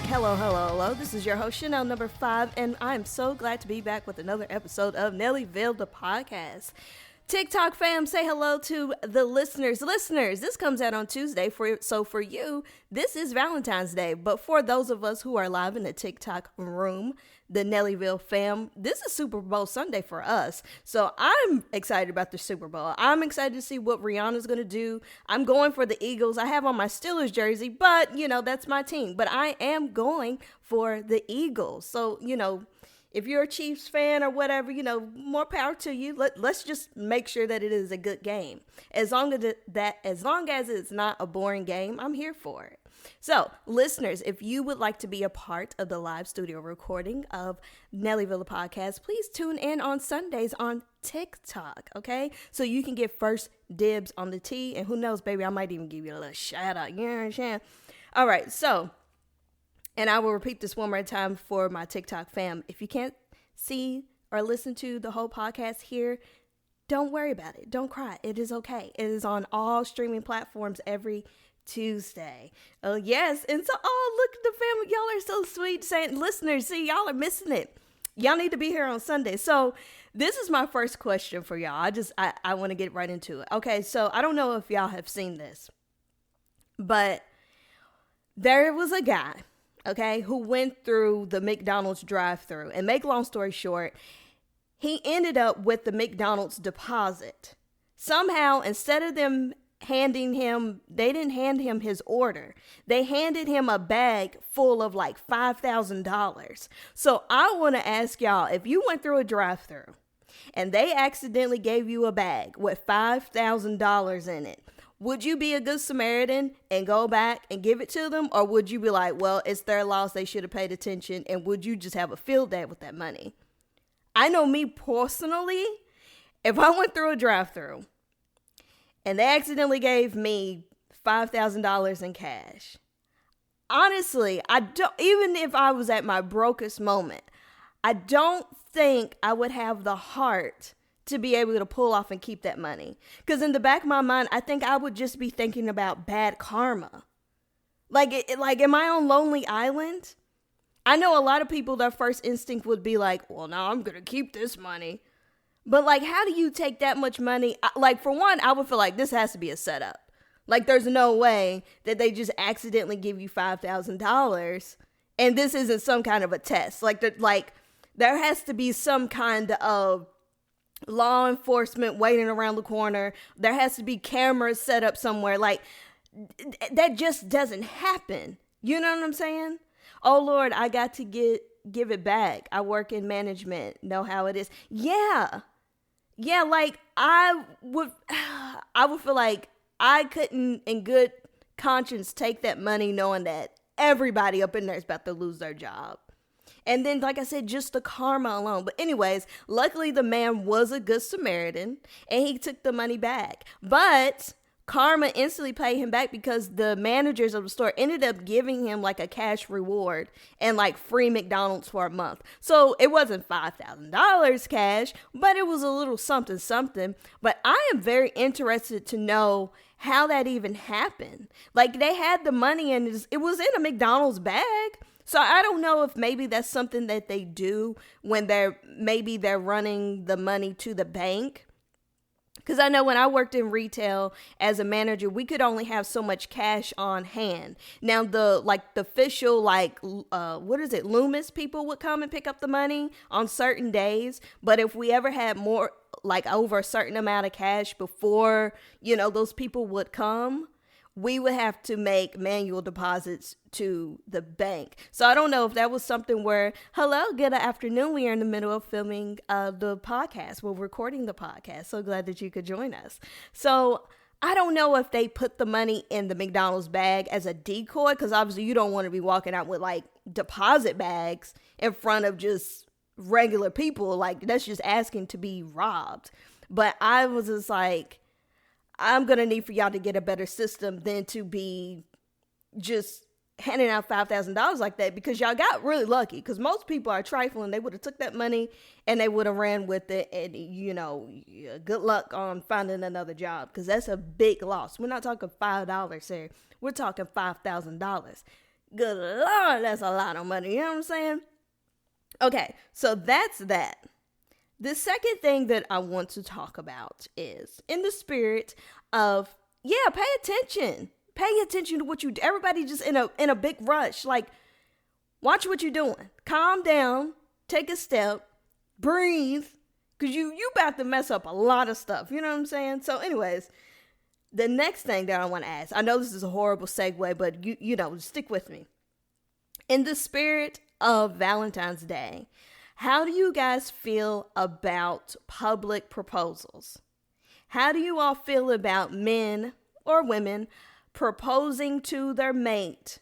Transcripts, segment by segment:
back. Hello. This is your host, Chanel number 5, and I'm so glad to be back with another episode of Nellyville, the podcast. TikTok fam, say hello to the listeners. Listeners, this comes out on Tuesday, so for you, this is Valentine's Day. But for those of us who are live in the TikTok room, the Nellyville fam, this is Super Bowl Sunday for us. So I'm excited about the Super Bowl. I'm excited to see what Rihanna's going to do. I'm going for the Eagles. I have on my Steelers jersey, but, that's my team. But I am going for the Eagles. So, if you're a Chiefs fan or whatever, more power to you. Let's just make sure that it is a good game. As long as it's not a boring game, I'm here for it. So, listeners, if you would like to be a part of the live studio recording of Nellyville the podcast, please tune in on Sundays on TikTok, okay? So you can get first dibs on the tea, and who knows, baby, I might even give you a little shout out. You know what I'm saying? All right, so. And I will repeat this one more time for my TikTok fam. If you can't see or listen to the whole podcast here, don't worry about it. Don't cry. It is okay. It is on all streaming platforms every Tuesday. Oh, yes. And so, look at the family. Y'all are so sweet saying, listeners, see, y'all are missing it. Y'all need to be here on Sunday. So this is my first question for y'all. I want to get right into it. Okay, so I don't know if y'all have seen this, but there was a guy, okay, who went through the McDonald's drive-thru. And make long story short, he ended up with the McDonald's deposit. Somehow, instead of them they didn't hand him his order. They handed him a bag full of like $5,000. So I want to ask y'all, if you went through a drive-thru and they accidentally gave you a bag with $5,000 in it, would you be a good Samaritan and go back and give it to them? Or would you be like, well, it's their loss, they should have paid attention, and would you just have a field day with that money? I know me personally, if I went through a drive-thru and they accidentally gave me $5,000 in cash, honestly, even if I was at my brokest moment, I don't think I would have the heart to be able to pull off and keep that money. Because in the back of my mind, I think I would just be thinking about bad karma. Like, am I on Lonely Island? I know a lot of people, their first instinct would be like, well, no, I'm going to keep this money. But like, how do you take that much money? Like, for one, I would feel like this has to be a setup. Like, there's no way that they just accidentally give you $5,000 and this isn't some kind of a test. Like, there has to be some kind of law enforcement waiting around the corner. There has to be cameras set up somewhere. Like, that just doesn't happen. You know what I'm saying? Oh Lord, I got to give it back. I work in management, know how it is. Yeah, like I would feel like I couldn't in good conscience take that money knowing that everybody up in there is about to lose their job. And then, like I said, just the karma alone. But anyways, luckily the man was a good Samaritan and he took the money back. But karma instantly paid him back because the managers of the store ended up giving him like a cash reward and like free McDonald's for a month. So it wasn't $5,000 cash, but it was a little something. But I am very interested to know how that even happened. Like, they had the money and it was in a McDonald's bag. So I don't know if maybe that's something that they do when they're running the money to the bank. Because I know when I worked in retail as a manager, we could only have so much cash on hand. Now, the official, Loomis people would come and pick up the money on certain days. But if we ever had more, like over a certain amount of cash before, those people would come, we would have to make manual deposits to the bank. So I don't know if that was something where, hello, good afternoon. We are in the middle of filming the podcast. We're recording the podcast. So glad that you could join us. So I don't know if they put the money in the McDonald's bag as a decoy, because obviously you don't want to be walking out with like deposit bags in front of just regular people. Like, that's just asking to be robbed. But I was just like, I'm going to need for y'all to get a better system than to be just handing out $5,000 like that, because y'all got really lucky, because most people are trifling. They would have took that money and they would have ran with it, and good luck on finding another job, because that's a big loss. We're not talking $5 here. We're talking $5,000. Good Lord, that's a lot of money. You know what I'm saying? Okay, so that's that. The second thing that I want to talk about is in the spirit of, yeah, pay attention. Pay attention to what you do. Everybody just in a big rush. Like, watch what you're doing. Calm down. Take a step. Breathe. Because you about to mess up a lot of stuff. You know what I'm saying? So anyways, the next thing that I want to ask. I know this is a horrible segue, but you know, stick with me. In the spirit of Valentine's Day, how do you guys feel about public proposals? How do you all feel about men or women proposing to their mate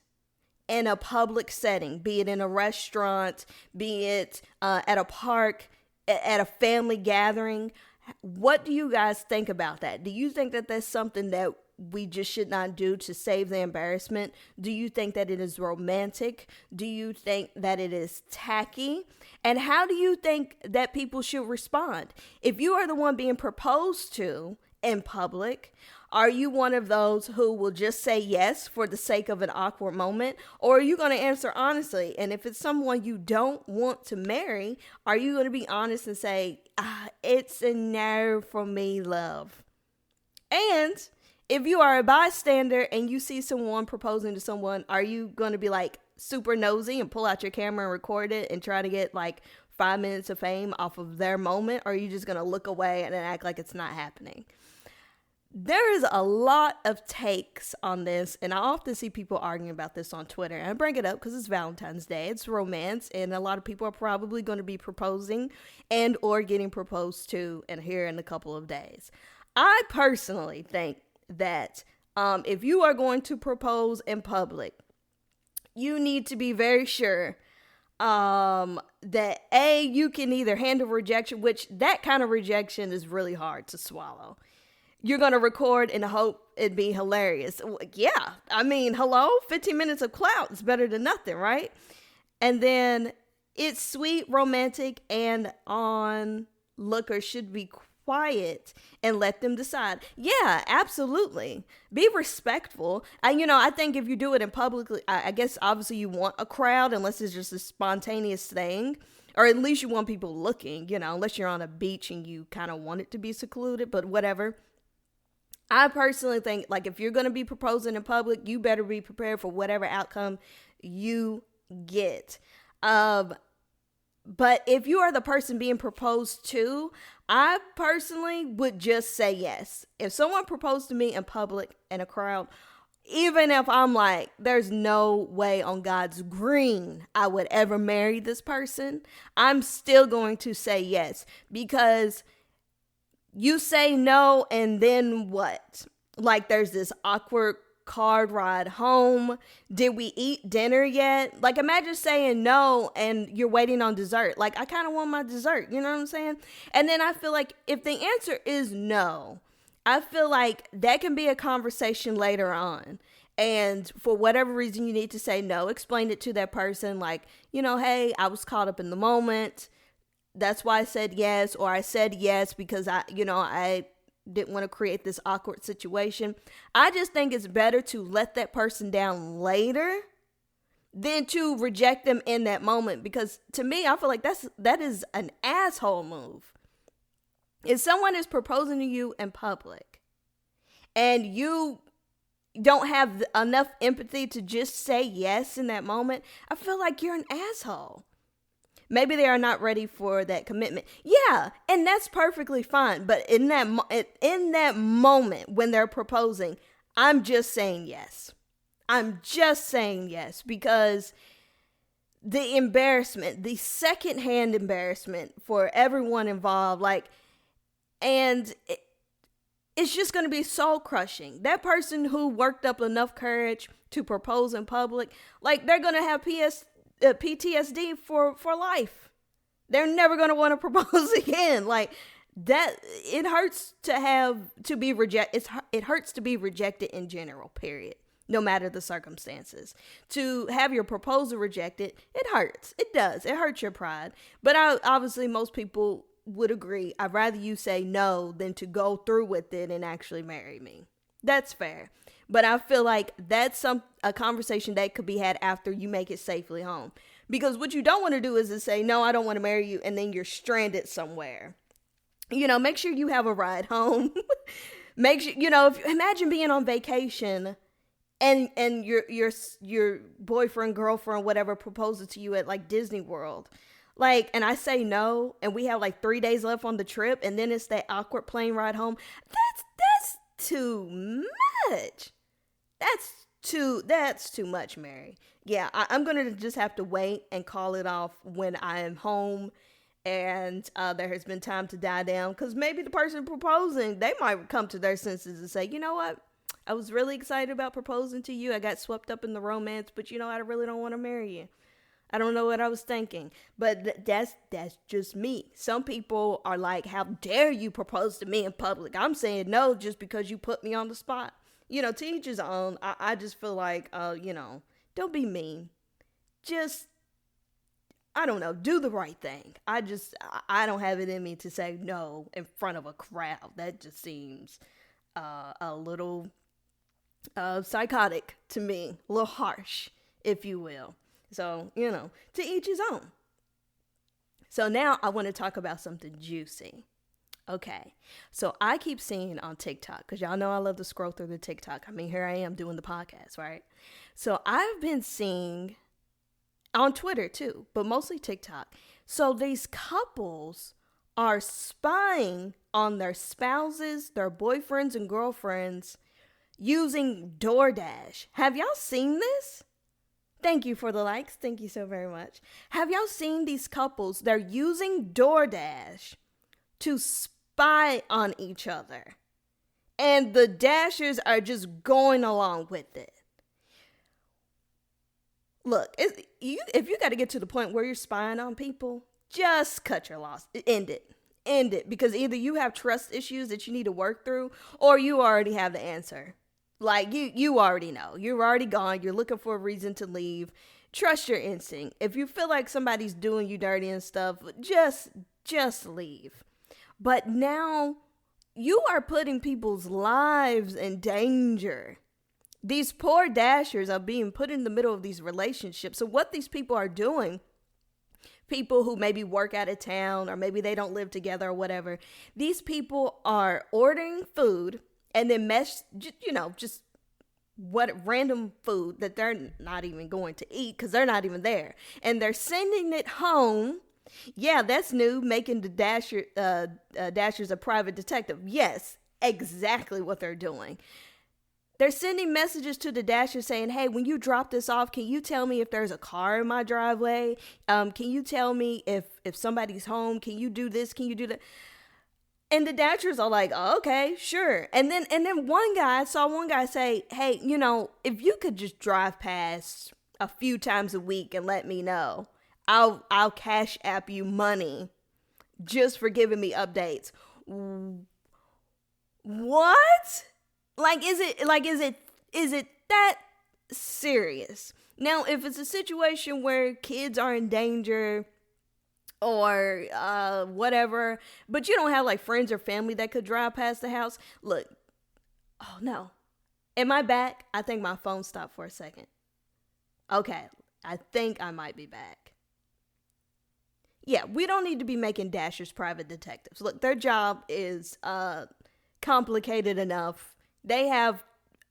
in a public setting, be it in a restaurant, be it at a park, at a family gathering? What do you guys think about that? Do you think that that's something that we just should not do to save the embarrassment? Do you think that it is romantic? Do you think that it is tacky? And how do you think that people should respond? If you are the one being proposed to in public, are you one of those who will just say yes for the sake of an awkward moment? Or are you going to answer honestly? And if it's someone you don't want to marry, are you going to be honest and say, it's a no for me, love? And if you are a bystander and you see someone proposing to someone, are you going to be like super nosy and pull out your camera and record it and try to get like 5 minutes of fame off of their moment? Or are you just going to look away and act like it's not happening? There is a lot of takes on this, and I often see people arguing about this on Twitter. And I bring it up because it's Valentine's Day, it's romance, and a lot of people are probably going to be proposing and or getting proposed to and here in a couple of days. I personally think that if you are going to propose in public, you need to be very sure that you can either handle rejection, which that kind of rejection is really hard to swallow. You're going to record and hope it'd be hilarious. Yeah, I mean, hello, 15 minutes of clout is better than nothing, right? And then it's sweet, romantic, and onlookers should be quiet and let them decide. Yeah, absolutely. Be respectful. I think if you do it in public, I guess obviously you want a crowd unless it's just a spontaneous thing. Or at least you want people looking, unless you're on a beach and you kind of want it to be secluded, but whatever. I personally think, like, if you're going to be proposing in public, you better be prepared for whatever outcome you get. But if you are the person being proposed to, I personally would just say yes. If someone proposed to me in public in a crowd, even if I'm like, there's no way on God's green I would ever marry this person, I'm still going to say yes, because you say no, and then what? Like, there's this awkward card ride home. Did we eat dinner yet? Like, imagine saying no and you're waiting on dessert. Like, I kind of want my dessert, you know what I'm saying? And then I feel like if the answer is no, I feel like that can be a conversation later on. And for whatever reason you need to say no, explain it to that person. Like, hey, I was caught up in the moment. That's why I said yes, or I said yes because I didn't want to create this awkward situation. I just think it's better to let that person down later than to reject them in that moment, because to me, I feel like that is an asshole move. If someone is proposing to you in public and you don't have enough empathy to just say yes in that moment, I feel like you're an asshole. Maybe they are not ready for that commitment. Yeah, and that's perfectly fine. But in that moment when they're proposing, I'm just saying yes. I'm just saying yes, because the embarrassment, the secondhand embarrassment for everyone involved, it's just going to be soul crushing. That person who worked up enough courage to propose in public, they're going to have PTSD for life. They're never going to want to propose again. That, it hurts to be rejected. It hurts to be rejected in general, period. No matter the circumstances. To have your proposal rejected, it hurts. It does. It hurts your pride. But obviously most people would agree. I'd rather you say no than to go through with it and actually marry me. That's fair. But I feel like that's a conversation that could be had after you make it safely home. Because what you don't want to do is to say, no, I don't want to marry you, and then you're stranded somewhere. Make sure you have a ride home. Make sure, imagine being on vacation and your boyfriend, girlfriend, whatever proposes to you at like Disney World. Like, and I say no, and we have like 3 days left on the trip, and then it's that awkward plane ride home. That's too much. That's too much, Mary. Yeah, I'm gonna just have to wait and call it off when I am home and there has been time to die down, because maybe the person proposing, they might come to their senses and say, you know what, I was really excited about proposing to you. I got swept up in the romance, but I really don't want to marry you. I don't know what I was thinking, but that's just me. Some people are like, how dare you propose to me in public? I'm saying no just because you put me on the spot. To each his own. I just feel like, don't be mean. Just, I don't know, do the right thing. I don't have it in me to say no in front of a crowd. That just seems a little psychotic to me, a little harsh, if you will. So, to each his own. So now I want to talk about something juicy. Okay, so I keep seeing on TikTok, because y'all know I love to scroll through the TikTok. I mean, here I am doing the podcast, right? So I've been seeing on Twitter too, but mostly TikTok. So these couples are spying on their spouses, their boyfriends and girlfriends using DoorDash. Have y'all seen this? Thank you for the likes. Thank you so very much. Have y'all seen these couples? They're using DoorDash to spy on each other. And the Dashers are just going along with it. Look, if you got to get to the point where you're spying on people, just cut your loss. End it. Because either you have trust issues that you need to work through, or you already have the answer. Like, you already know. You're already gone. You're looking for a reason to leave. Trust your instinct. If you feel like somebody's doing you dirty and stuff, just leave. But now you are putting people's lives in danger. These poor Dashers are being put in the middle of these relationships. So what these people are doing, people who maybe work out of town or maybe they don't live together or whatever, these people are ordering food and then just what random food that they're not even going to eat because they're not even there. And they're sending it home. Yeah, that's new, making the Dashers a private detective. Yes, exactly what they're doing. They're sending messages to the Dashers saying, hey, when you drop this off, can you tell me if there's a car in my driveway? Can you tell me if somebody's home? Can you do this? Can you do that? And the Dashers are like, oh, okay, sure. And then I saw one guy say, hey, if you could just drive past a few times a week and let me know, I'll cash app you money just for giving me updates. What? Is it that serious? Now, if it's a situation where kids are in danger or whatever, but you don't have like friends or family that could drive past the house, look, oh no. Am I back? I think my phone stopped for a second. Okay, I think I might be back. Yeah, we don't need to be making Dashers private detectives. Look, their job is complicated enough. They have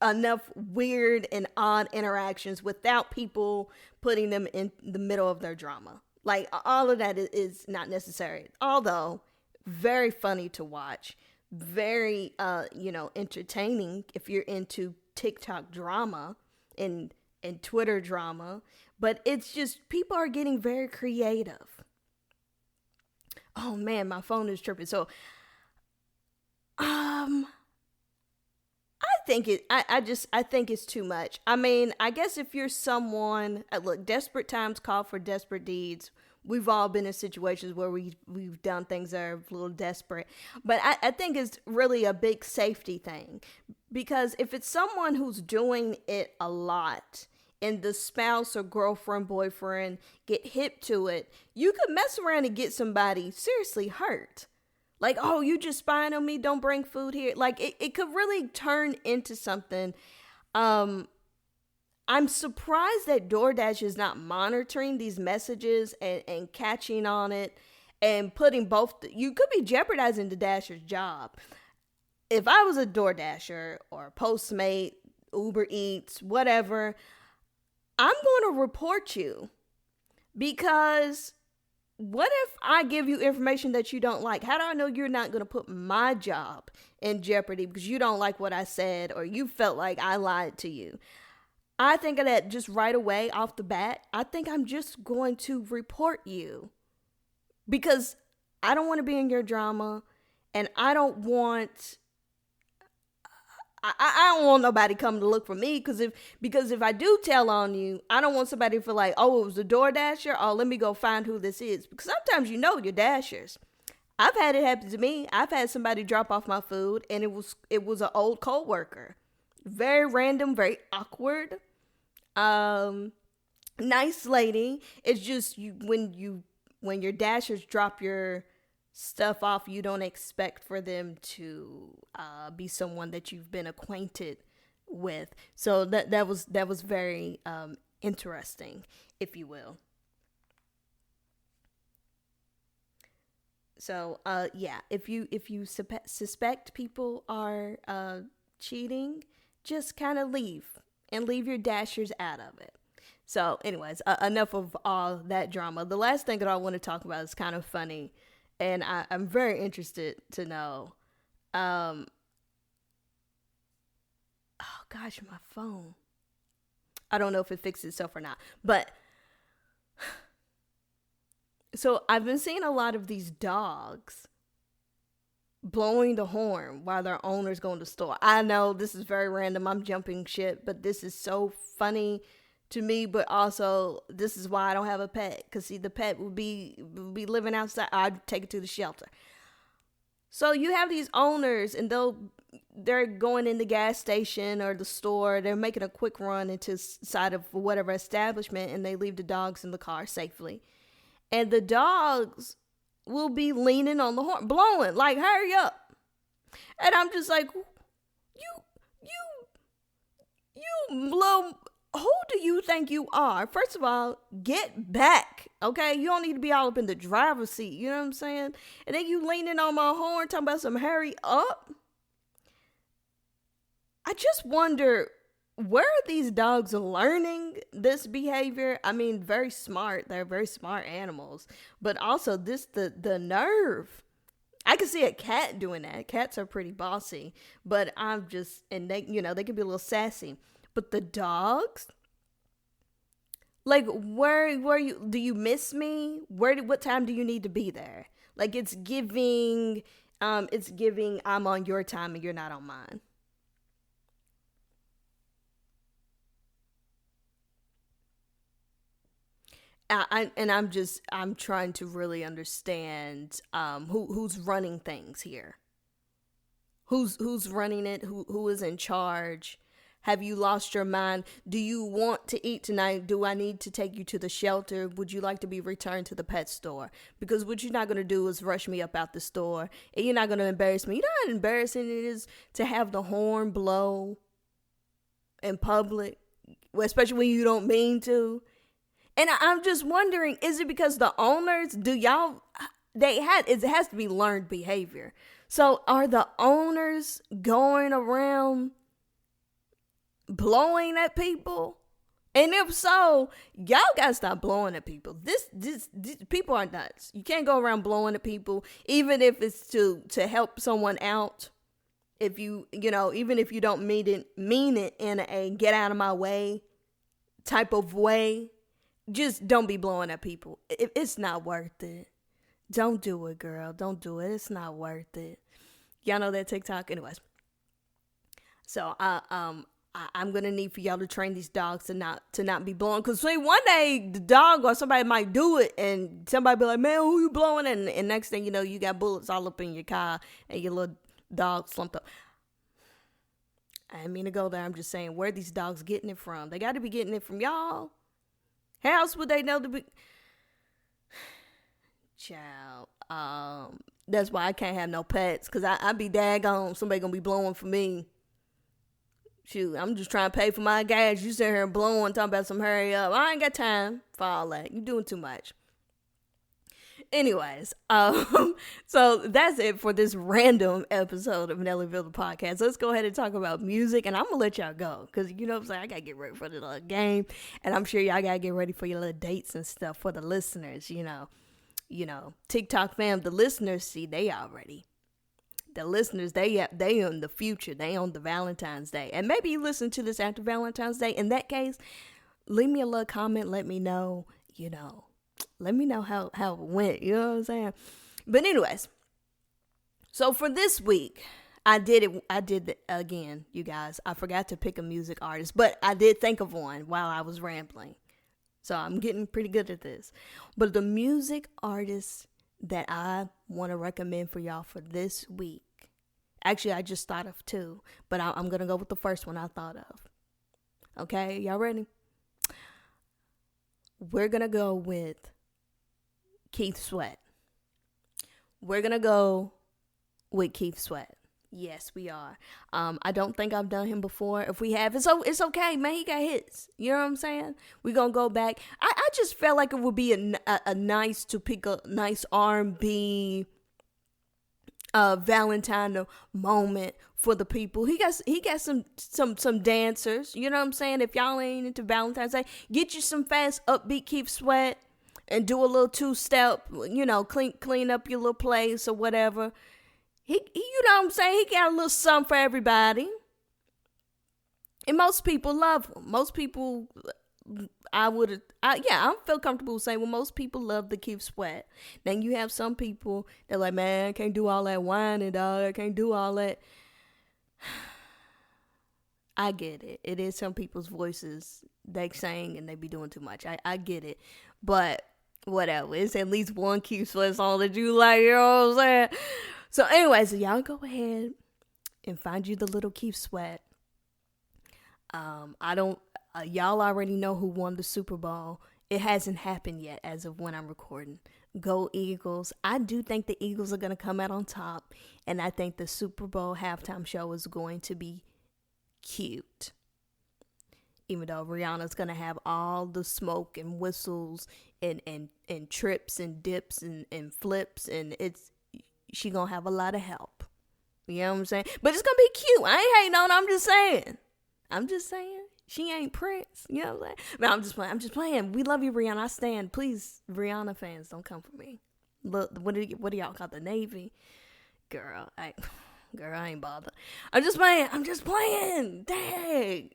enough weird and odd interactions without people putting them in the middle of their drama. Like, all of that is not necessary. Although, very funny to watch. Very, entertaining if you're into TikTok drama and Twitter drama. But it's just, people are getting very creative. Oh man, my phone is tripping. So, I think it's too much. I mean, I guess if you're someone, look, desperate times call for desperate deeds. We've all been in situations where we've done things that are a little desperate. But I think it's really a big safety thing. Because if it's someone who's doing it a lot, and the spouse or girlfriend, boyfriend get hip to it, you could mess around and get somebody seriously hurt. Like, oh, you just spying on me, don't bring food here. Like, it could really turn into something. I'm surprised that DoorDash is not monitoring these messages and catching on it and putting both. You could be jeopardizing the Dasher's job. If I was a DoorDasher or Postmate, Uber Eats, whatever, I'm going to report you, because what if I give you information that you don't like? How do I know you're not going to put my job in jeopardy because you don't like what I said or you felt like I lied to you? I think of that just right away off the bat. I think I'm just going to report you because I don't want to be in your drama, and I don't want nobody coming to look for me, because if I do tell on you, I don't want somebody to feel like, oh, it was a DoorDasher. Oh, let me go find who this is, because sometimes you're Dashers. I've had it happen to me. I've had somebody drop off my food, and it was an old coworker. Very random, very awkward. Nice lady. It's just when your Dashers drop your stuff off, you don't expect for them to be someone that you've been acquainted with. So that was very interesting, if you will. So yeah, if you suspect people are cheating, just kind of leave your Dashers out of it. So anyways, enough of all that drama. The last thing that I want to talk about is kind of funny, and I'm very interested to know. Oh gosh, my phone. I don't know if it fixed itself or not, but so I've been seeing a lot of these dogs blowing the horn while their owners go in the store. I know this is very random. I'm jumping shit, but this is so funny to me. But also, this is why I don't have a pet. Because see, the pet would be living outside. I'd take it to the shelter. So you have these owners, and they're going in the gas station or the store. They're making a quick run into side of whatever establishment, and they leave the dogs in the car safely. And the dogs will be leaning on the horn, blowing, like, hurry up. And I'm just like, you blow, who do you think you are? First of all, get back, okay? You don't need to be all up in the driver's seat, you know what I'm saying? And then you leaning on my horn, talking about some hurry up. I just wonder, where are these dogs learning this behavior? I mean, very smart. They're very smart animals. But also the nerve. I can see a cat doing that. Cats are pretty bossy. But and they can be a little sassy. But the dogs? Like, do you miss me? What time do you need to be there? Like, it's giving I'm on your time and you're not on mine. I'm trying to really understand who's running things here. Who's running it? Who is in charge? Have you lost your mind? Do you want to eat tonight? Do I need to take you to the shelter? Would you like to be returned to the pet store? Because what you're not going to do is rush me up out the store, and you're not going to embarrass me. You know how embarrassing it is to have the horn blow in public, especially when you don't mean to. And I'm just wondering, is it because the owners, it has to be learned behavior. So are the owners going around blowing at people? And if so, y'all gotta stop blowing at people. This people are nuts. You can't go around blowing at people, even if it's to help someone out. If even if you don't mean it in a get out of my way type of way. Just don't be blowing at people. It's not worth it. Don't do it, girl. Don't do it. It's not worth it. Y'all know that TikTok? Anyways. So I'm gonna need for y'all to train these dogs to not be blowing. Cause see, one day the dog or somebody might do it, and somebody be like, "Man, who you blowing?" And next thing you know, you got bullets all up in your car, and your little dog slumped up. I didn't mean to go there. I'm just saying, where are these dogs getting it from? They got to be getting it from y'all. How else would they know to be? Child. That's why I can't have no pets, because I be daggone. Somebody gonna be blowing for me. Shoot, I'm just trying to pay for my gas. You sit here and blowing, talking about some hurry up. I ain't got time for all that. You doing too much. Anyways, so that's it for this random episode of Nellyville the podcast. Let's go ahead and talk about music, and I'm gonna let y'all go, because you know what I'm saying, I gotta get ready for the little game, and I'm sure y'all gotta get ready for your little dates and stuff for the listeners. You know, TikTok fam, the listeners, see, they already. The listeners, they on the future. They on the Valentine's Day. And maybe you listen to this after Valentine's Day. In that case, leave me a little comment. Let me know, let me know how it went. You know what I'm saying? But anyways, so for this week, I did it again, you guys. I forgot to pick a music artist, but I did think of one while I was rambling. So I'm getting pretty good at this. But the music artist that I want to recommend for y'all for this week. Actually, I just thought of two, but I'm going to go with the first one I thought of. Okay, y'all ready? We're going to go with Keith Sweat. We're going to go with Keith Sweat. Yes, we are. I don't think I've done him before. If we have, it's okay, man. He got hits. You know what I'm saying? We're going to go back. I just felt like it would be a nice to pick a nice R&B Valentine moment for the people. He got some dancers. You know what I'm saying? If y'all ain't into Valentine's Day, get you some fast upbeat Keith Sweat and do a little two-step, clean up your little place or whatever. He, you know what I'm saying? He got a little something for everybody. And most people love him. Most people, I feel comfortable saying, well, most people love the Keith Sweat. Then you have some people that like, man, I can't do all that whining, dog. I can't do all that. I get it. It is some people's voices they sing and they be doing too much. I get it. But whatever. It's at least one Keith Sweat song that you like, you know what I'm saying? So anyways, y'all go ahead and find you the little Keith Sweat. Y'all already know who won the Super Bowl. It hasn't happened yet as of when I'm recording. Go Eagles. I do think the Eagles are going to come out on top. And I think the Super Bowl halftime show is going to be cute. Even though Rihanna's going to have all the smoke and whistles and trips and dips and flips. And she going to have a lot of help. You know what I'm saying? But it's going to be cute. I ain't hating on her. I'm just saying. She ain't Prince. You know what I'm saying? No, I'm just playing. We love you, Rihanna. I stand. Please, Rihanna fans, don't come for me. Look, what do y'all call the Navy? Girl, I ain't bothered. I'm just playing. Dang.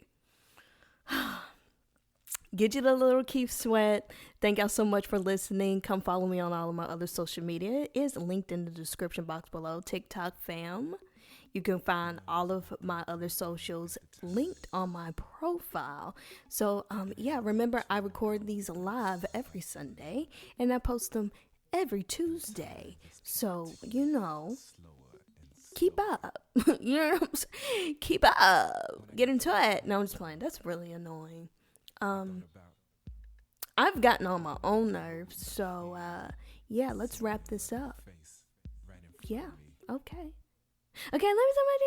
Get you the little Keith Sweat. Thank y'all so much for listening. Come follow me on all of my other social media. It is linked in the description box below. TikTok fam. You can find all of my other socials linked on my profile. So, remember I record these live every Sunday and I post them every Tuesday. So, keep up. You know what I'm saying? Keep up. Get into it. No, I'm just playing. That's really annoying. I've gotten on my own nerves. So, let's wrap this up. Yeah, okay. Okay, let me tell my